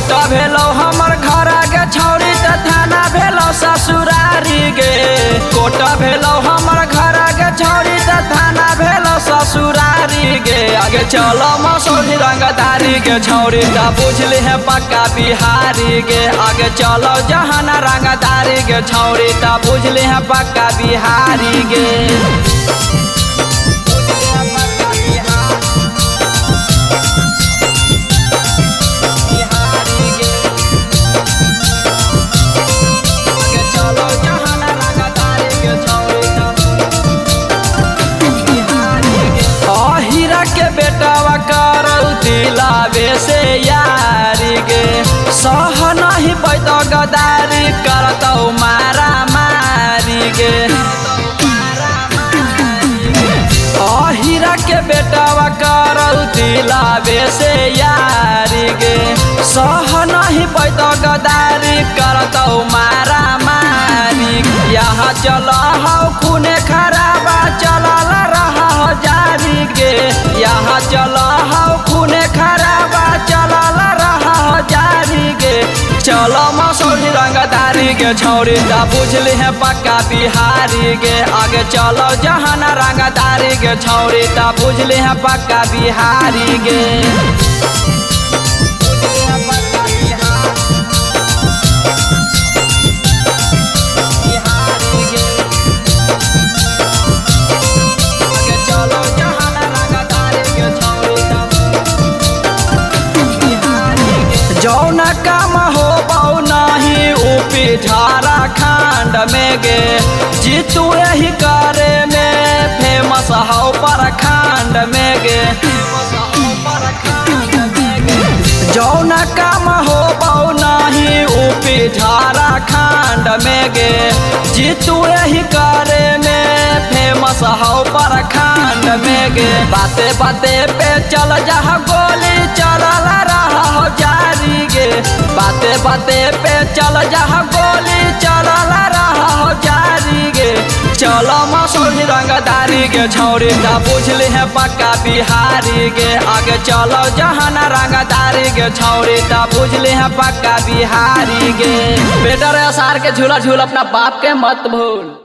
Quota भेलो हमर घर के छौरी त थाना भेलो ससुरारी गे। कोटा भेलो हमर घर के छौरी त थाना भेलो ससुरारी गे। आगे चलो मसौरी रंगदारी के छौरी त बुझली है पक्का बिहारी गे। आगे चलो जहाना रंगदारी के छौरी त बुझली है पक्का बिहारी गे। दिलावे से यारी गे सह नहीं पैत गदारी करतौ मारा मारी गे। अहिरा के बेटावा करौ दिलावे से यारी गे सह नहीं पैत गदारी करतौ मारा मारी। यहाँ चल हौ खूने खराबा चलल रहा जारी गे। यहाँ चल हौ खूने खराबा चलल रहा जारी गे। चलो मसौरी रंगदारी के छौरी त बुझली है पक्का बिहारी गे। आगे चलो जहाना रंगदारी के छौरी त बुझली है पक्का बिहारी गे। जौना काम हो बहु नहीं ऊपी झारखंड में गे। जीतू यही करे में फेमस हो प्रखंड में गे। जौना काम हो बहु नहीं ऊपी झारखंड में गे। जीतू यही करे में फेमस हो प्रखंड में गे। बाते बाते पे चल जा गोली चलल रहा हो जारी गे। बाते बाते पे चल जा गोली चलल रहा हो जारी गे। चलो मसौरी रंगदारी के छौरी त बुझली है पक्का बिहारी गे। आगे चलो जहाना रंगदारी के छौरी त बुझली है पक्का बिहारी गे। बेटा रे सार के झूला झूल अपना बाप के मत भूल।